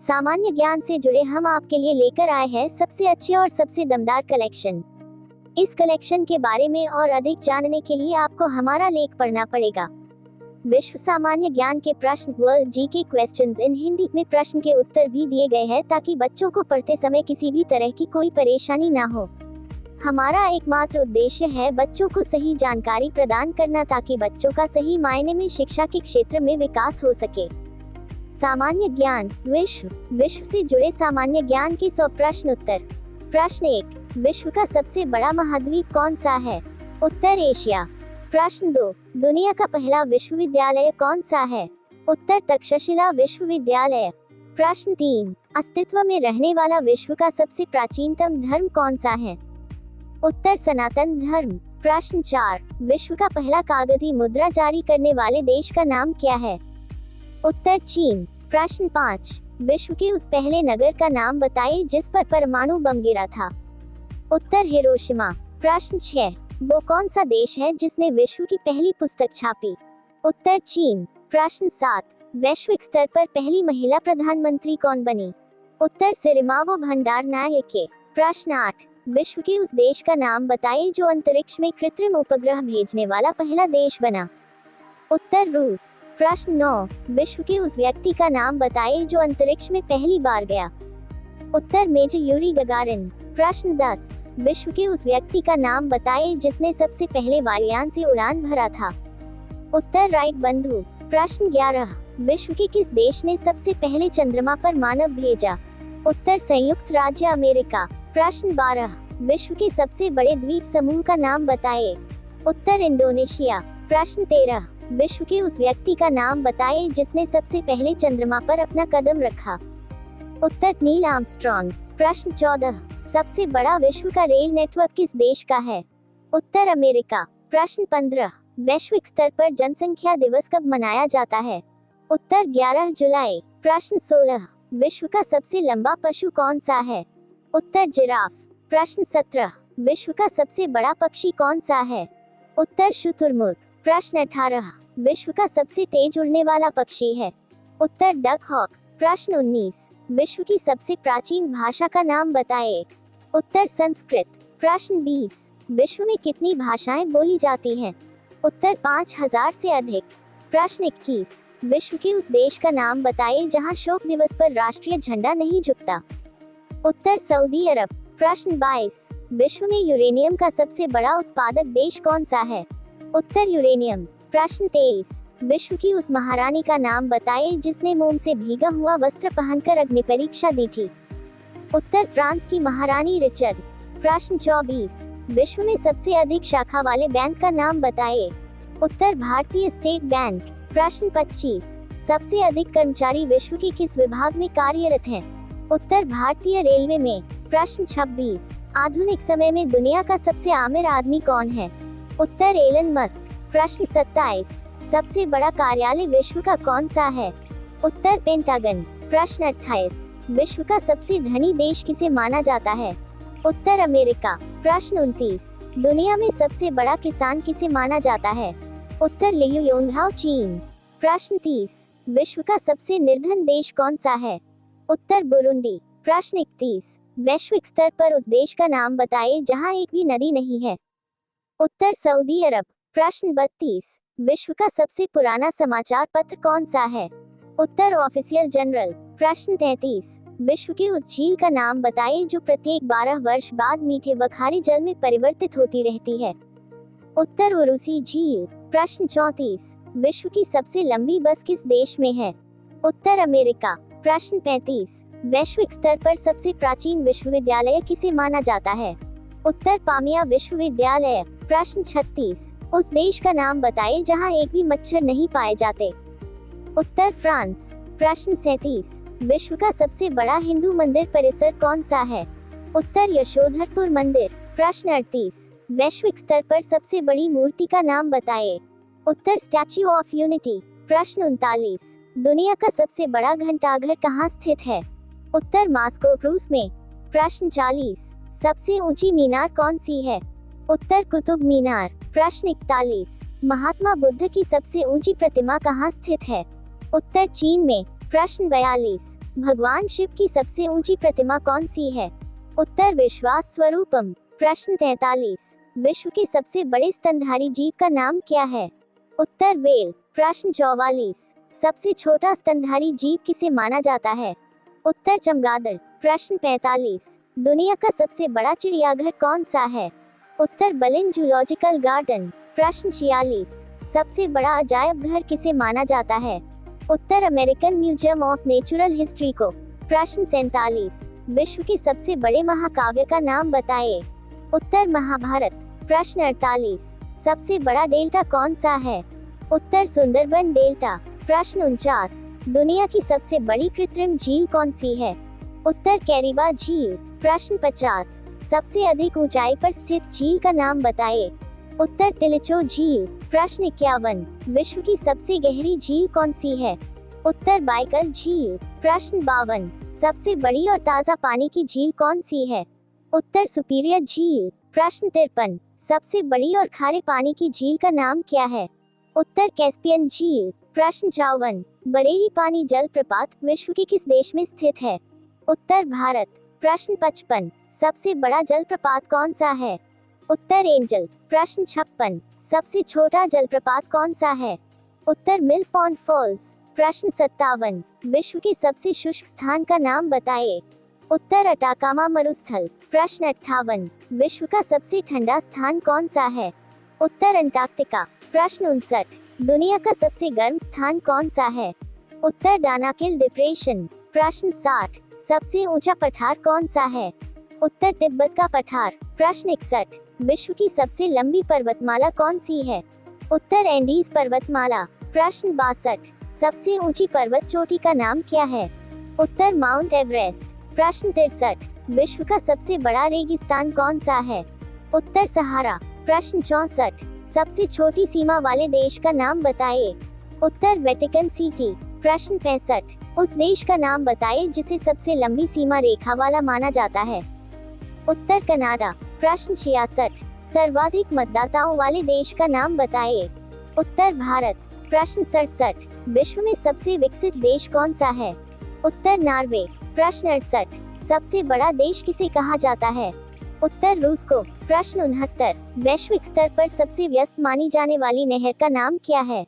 सामान्य ज्ञान से जुड़े हम आपके लिए लेकर आए हैं सबसे अच्छे और सबसे दमदार कलेक्शन। इस कलेक्शन के बारे में और अधिक जानने के लिए आपको हमारा लेख पढ़ना पड़ेगा। विश्व सामान्य ज्ञान के प्रश्न, world GK questions in Hindi में प्रश्न के उत्तर भी दिए गए हैं ताकि बच्चों को पढ़ते समय किसी भी तरह की कोई परेशानी ना हो। हमारा एकमात्र उद्देश्य है बच्चों को सही जानकारी प्रदान करना ताकि बच्चों का सही मायने में शिक्षा के क्षेत्र में विकास हो सके। सामान्य ज्ञान, विश्व से जुड़े सामान्य ज्ञान के 100 प्रश्न उत्तर। प्रश्न 1, विश्व का सबसे बड़ा महाद्वीप कौन सा है? उत्तर एशिया। प्रश्न 2, दुनिया का पहला विश्वविद्यालय कौन सा है? उत्तर तक्षशिला विश्वविद्यालय। प्रश्न 3, अस्तित्व में रहने वाला विश्व का सबसे प्राचीनतम धर्म कौन सा है? उत्तर सनातन धर्म। प्रश्न 4, विश्व का पहला कागजी मुद्रा जारी करने वाले देश का नाम क्या है? उत्तर चीन। प्रश्न 5, विश्व के उस पहले नगर का नाम बताइए जिस पर परमाणु बम गिरा था? उत्तर हिरोशिमा। प्रश्न 6, वो कौन सा देश है जिसने विश्व की पहली पुस्तक छापी? उत्तर चीन। प्रश्न 7, वैश्विक स्तर पर पहली महिला प्रधानमंत्री कौन बनी? उत्तर सिरिमावो भंडारनायके। प्रश्न 8, विश्व के उस देश का नाम बताइए जो अंतरिक्ष में कृत्रिम उपग्रह भेजने वाला पहला देश बना? उत्तर रूस। प्रश्न 9, विश्व के उस व्यक्ति का नाम बताइए जो अंतरिक्ष में पहली बार गया? उत्तर मेजर यूरी गगारिन। प्रश्न 10, विश्व के उस व्यक्ति का नाम बताइए जिसने सबसे पहले वायुयान से उड़ान भरा था? उत्तर राइट बंधु। प्रश्न 11, विश्व के किस देश ने सबसे पहले चंद्रमा पर मानव भेजा? उत्तर संयुक्त राज्य अमेरिका। प्रश्न 12, विश्व के सबसे बड़े द्वीप समूह का नाम बताइए? उत्तर इंडोनेशिया। प्रश्न 13, विश्व के उस व्यक्ति का नाम बताइए जिसने सबसे पहले चंद्रमा पर अपना कदम रखा? उत्तर नील आर्मस्ट्रॉन्ग। प्रश्न 14, सबसे बड़ा विश्व का रेल नेटवर्क किस देश का है? उत्तर अमेरिका। प्रश्न 15, वैश्विक स्तर पर जनसंख्या दिवस कब मनाया जाता है? उत्तर 11 जुलाई। प्रश्न 16, विश्व का सबसे लंबा पशु कौन सा है? उत्तर जिराफ। प्रश्न 17, विश्व का सबसे बड़ा पक्षी कौन सा है? उत्तर शुतुरमुर्ग। प्रश्न 18, विश्व का सबसे तेज उड़ने वाला पक्षी है? उत्तर डक हॉक। प्रश्न 19, विश्व की सबसे प्राचीन भाषा का नाम बताइए? उत्तर संस्कृत। प्रश्न 20, विश्व में कितनी भाषाएं बोली जाती हैं? उत्तर 5000 से अधिक। प्रश्न 21, विश्व के उस देश का नाम बताइए जहां शोक दिवस पर राष्ट्रीय झंडा नहीं झुकता? उत्तर सऊदी अरब। प्रश्न 22, विश्व में यूरेनियम का सबसे बड़ा उत्पादक देश कौन सा है? उत्तर यूरेनियम। प्रश्न 23, विश्व की उस महारानी का नाम बताइए जिसने मोम से भीगा हुआ वस्त्र पहनकर अग्नि परीक्षा दी थी? उत्तर फ्रांस की महारानी रिचर्ड। प्रश्न 24, विश्व में सबसे अधिक शाखा वाले बैंक का नाम बताइए? उत्तर भारतीय स्टेट बैंक। प्रश्न 25, सबसे अधिक कर्मचारी विश्व के किस विभाग में कार्यरत हैं? उत्तर भारतीय रेलवे में। प्रश्न 26, आधुनिक समय में दुनिया का सबसे आमिर आदमी कौन है? उत्तर एलन मस्क। प्रश्न 27, सबसे बड़ा कार्यालय विश्व का कौन सा है? उत्तर पेंटागन। प्रश्न 28, विश्व का सबसे धनी देश किसे माना जाता है? उत्तर अमेरिका। प्रश्न 29, दुनिया में सबसे बड़ा किसान किसे माना जाता है? उत्तर लियू योंगहाओ चीन। प्रश्न 30, विश्व का सबसे निर्धन देश कौन सा है? उत्तर बुरुंडी। प्रश्न 31, वैश्विक स्तर पर उस देश का नाम बताइए जहां एक भी नदी नहीं है? उत्तर सऊदी अरब। प्रश्न 32, विश्व का सबसे पुराना समाचार पत्र कौन सा है? उत्तर ऑफिशियल जनरल। प्रश्न 33, विश्व की उस झील का नाम बताइए जो प्रत्येक 12 वर्ष बाद मीठे व खारे जल में परिवर्तित होती रहती है? उत्तर उरुसी झील। प्रश्न 34, विश्व की सबसे लंबी बस किस देश में है? उत्तर अमेरिका। प्रश्न 35, वैश्विक स्तर पर सबसे प्राचीन विश्वविद्यालय किसे माना जाता है? उत्तर पामिया विश्वविद्यालय। प्रश्न 36, उस देश का नाम बताइए जहां एक भी मच्छर नहीं पाए जाते? उत्तर फ्रांस। प्रश्न 37, विश्व का सबसे बड़ा हिंदू मंदिर परिसर कौन सा है? उत्तर यशोधरपुर मंदिर। प्रश्न 38, वैश्विक स्तर पर सबसे बड़ी मूर्ति का नाम बताइए? उत्तर स्टैच्यू ऑफ यूनिटी। प्रश्न 39, दुनिया का सबसे बड़ा घंटाघर कहाँ स्थित है? उत्तर मास्को रूस में। प्रश्न 40, सबसे ऊंची मीनार कौन सी है? उत्तर कुतुब मीनार। प्रश्न 41, महात्मा बुद्ध की सबसे ऊंची प्रतिमा कहाँ स्थित है? उत्तर चीन में। प्रश्न 42, भगवान शिव की सबसे ऊंची प्रतिमा कौन सी है? उत्तर विश्वास स्वरूपम। प्रश्न 43, विश्व के सबसे बड़े स्तनधारी जीव का नाम क्या है? उत्तर व्हेल। प्रश्न 44, सबसे छोटा स्तनधारी जीव किसे माना जाता है? उत्तर चमगादड़। प्रश्न 45, दुनिया का सबसे बड़ा चिड़ियाघर कौन सा है? उत्तर बर्लिन जूलॉजिकल गार्डन। प्रश्न 46, सबसे बड़ा अजायब घर किसे माना जाता है? उत्तर American museum of natural history को। प्रश्न 47, विश्व के सबसे बड़े महाकाव्य का नाम बताइए। उत्तर महाभारत। प्रश्न 48, सबसे बड़ा डेल्टा कौन सा है? उत्तर सुंदरबन डेल्टा। प्रश्न 49, दुनिया की सबसे बड़ी कृत्रिम झील कौन सी है? उत्तर कैरिबा झील। प्रश्न 50, सबसे अधिक ऊंचाई पर स्थित झील का नाम बताइए। उत्तर तिलिचो झील। प्रश्न 51, विश्व की सबसे गहरी झील कौन सी है? उत्तर बाइकल झील। प्रश्न 52, सबसे बड़ी और ताज़ा पानी की झील कौन सी है? उत्तर सुपीरियर झील। प्रश्न 53, सबसे बड़ी और खारे पानी की झील का नाम क्या है? उत्तर कैस्पियन झील। प्रश्न 54, बरेली पानी जलप्रपात विश्व के किस देश में स्थित है? उत्तर भारत। प्रश्न 55, सबसे बड़ा जलप्रपात कौन सा है? उत्तर एंजल। प्रश्न 56, सबसे छोटा जलप्रपात कौन सा है? उत्तर मिल पॉन्ड फॉल्स। प्रश्न 57, विश्व के सबसे शुष्क स्थान का नाम बताइए। उत्तर अटाकामा मरुस्थल। प्रश्न 58, विश्व का सबसे ठंडा स्थान कौन सा है? उत्तर अंटार्कटिका। प्रश्न 59, दुनिया का सबसे गर्म स्थान कौन सा है? उत्तर डानाकिल डिप्रेशन। प्रश्न 60, सबसे ऊंचा पठार कौन सा है? उत्तर तिब्बत का पठार। प्रश्न 61, विश्व की सबसे लंबी पर्वतमाला कौन सी है? उत्तर एंडीज पर्वतमाला। प्रश्न 62, सबसे ऊंची पर्वत चोटी का नाम क्या है? उत्तर माउंट एवरेस्ट। प्रश्न 63, विश्व का सबसे बड़ा रेगिस्तान कौन सा है? उत्तर सहारा। प्रश्न 64, सबसे छोटी सीमा वाले देश का नाम बताइए। उत्तर वेटिकन सिटी। प्रश्न 65, उस देश का नाम बताइए जिसे सबसे लंबी सीमा रेखा वाला माना जाता है। उत्तर कनाडा। प्रश्न 66, सर्वाधिक मतदाताओं वाले देश का नाम बताइए। उत्तर भारत। प्रश्न 67, विश्व में सबसे विकसित देश कौन सा है? उत्तर नॉर्वे। प्रश्न 68, सबसे बड़ा देश किसे कहा जाता है? उत्तर रूस को। प्रश्न 69, वैश्विक स्तर पर सबसे व्यस्त मानी जाने वाली नहर का नाम क्या है?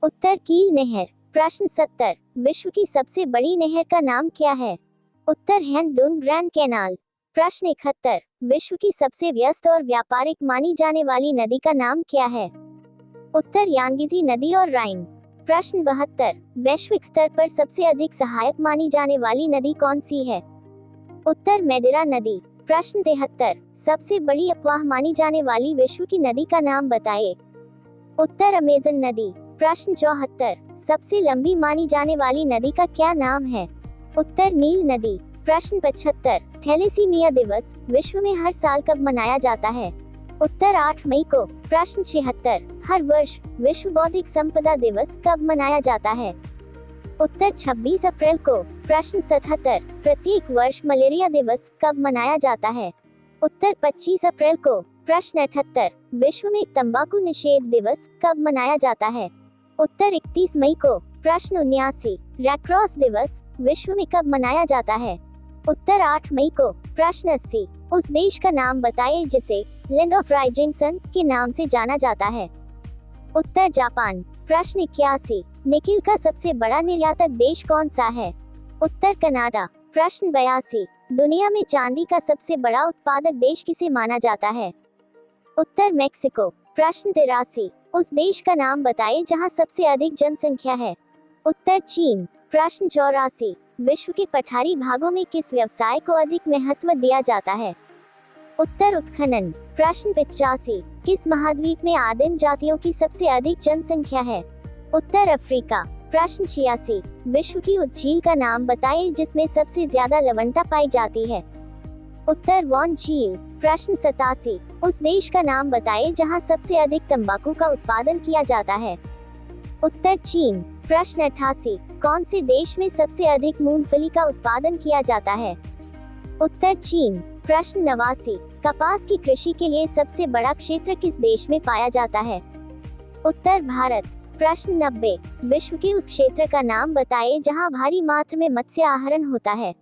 उत्तर कील नहर। प्रश्न 70, विश्व की सबसे बड़ी नहर का नाम क्या है? उत्तर हैंडडून ग्रैंड कैनाल। प्रश्न 71, विश्व की सबसे व्यस्त और व्यापारिक मानी जाने वाली नदी का नाम क्या है? उत्तर यांगिजी नदी और राइन। प्रश्न 72, वैश्विक स्तर पर सबसे अधिक सहायक मानी जाने वाली नदी कौन सी है? उत्तर मेडिरा नदी। प्रश्न 73, सबसे बड़ी अफवाह मानी जाने वाली विश्व की नदी का नाम बताइए। उत्तर अमेजन नदी। प्रश्न 74, सबसे लंबी मानी जाने वाली नदी का क्या नाम है? उत्तर नील नदी। प्रश्न 75, थैलेसीमिया दिवस विश्व में हर साल कब मनाया जाता है? उत्तर 8 मई को। प्रश्न 76, हर वर्ष विश्व बौद्धिक संपदा दिवस कब मनाया जाता है? उत्तर 26 अप्रैल को। प्रश्न 77, प्रत्येक वर्ष मलेरिया दिवस कब मनाया जाता है? उत्तर 25 अप्रैल को। प्रश्न 78, विश्व में तंबाकू निषेध दिवस कब मनाया जाता है? उत्तर 31 मई को। प्रश्न 79, रेड क्रॉस दिवस विश्व में कब मनाया जाता है? उत्तर 8 मई को। प्रश्न 80, उस देश का नाम बताइए जिसे लैंड ऑफ राइजिंग सन के नाम से जाना जाता है। उत्तर जापान। प्रश्न 81, निकिल का सबसे बड़ा निर्यातक देश कौन सा है? उत्तर कनाडा। प्रश्न 82, दुनिया में चांदी का सबसे बड़ा उत्पादक देश किसे माना जाता है? उत्तर मेक्सिको। प्रश्न 83, उस देश का नाम बताइए जहां सबसे अधिक जनसंख्या है। उत्तर चीन। प्रश्न 84, विश्व के पठारी भागों में किस व्यवसाय को अधिक महत्व दिया जाता है? उत्तर उत्खनन। प्रश्न 85, किस महाद्वीप में आदिम जातियों की सबसे अधिक जनसंख्या है? उत्तर अफ्रीका। प्रश्न 86, विश्व की उस झील का नाम बताइए जिसमें सबसे ज्यादा लवणता पाई जाती है। उत्तर वॉन झील। प्रश्न 87, उस देश का नाम बताइए जहां सबसे अधिक तंबाकू का उत्पादन किया जाता है। उत्तर चीन। प्रश्न 88, कौन से देश में सबसे अधिक मूंगफली का उत्पादन किया जाता है? उत्तर चीन। प्रश्न 89, कपास की कृषि के लिए सबसे बड़ा क्षेत्र किस देश में पाया जाता है? उत्तर भारत। प्रश्न 90, विश्व के उस क्षेत्र का नाम बताएं जहां भारी मात्रा में मत्स्य आहरण होता है।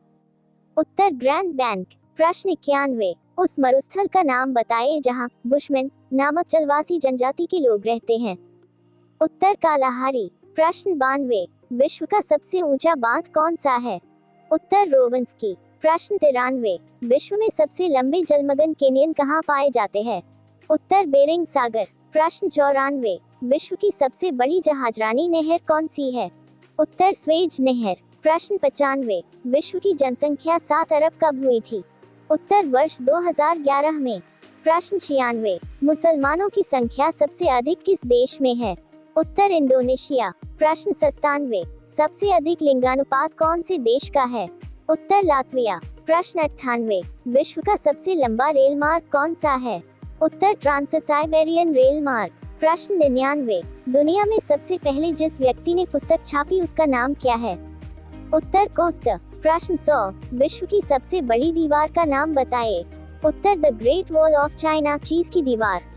उत्तर ग्रैंड बैंक। प्रश्न 91, उस मरुस्थल का नाम बताएं जहां बुशमैन नामक जलवासी जनजाति के लोग रहते हैं। उत्तर कालाहारी। प्रश्न 92, विश्व का सबसे ऊंचा बांध कौन सा है। उत्तर रोवंस्की। प्रश्न 93, विश्व में सबसे लंबे जलमग्न कैनियन कहाँ पाए जाते हैं। उत्तर बेरिंग सागर। प्रश्न 94, विश्व की सबसे बड़ी जहाजरानी नहर कौन सी है। उत्तर स्वेज नहर। प्रश्न 95, विश्व की जनसंख्या 7 अरब कब हुई थी। उत्तर वर्ष 2011 में। प्रश्न 96, मुसलमानों की संख्या सबसे अधिक किस देश में है। उत्तर इंडोनेशिया। प्रश्न 97, सबसे अधिक लिंगानुपात कौन से देश का है। उत्तर लातविया। प्रश्न 98, विश्व का सबसे लंबा रेल मार्ग कौन सा है। उत्तर ट्रांस साइबेरियन रेल मार्ग। प्रश्न 99, दुनिया में सबसे पहले जिस व्यक्ति ने पुस्तक छापी उसका नाम क्या है। उत्तर कोस्टा। प्रश्न 100, विश्व की सबसे बड़ी दीवार का नाम बताएं। उत्तर the great wall of China, चीज की दीवार।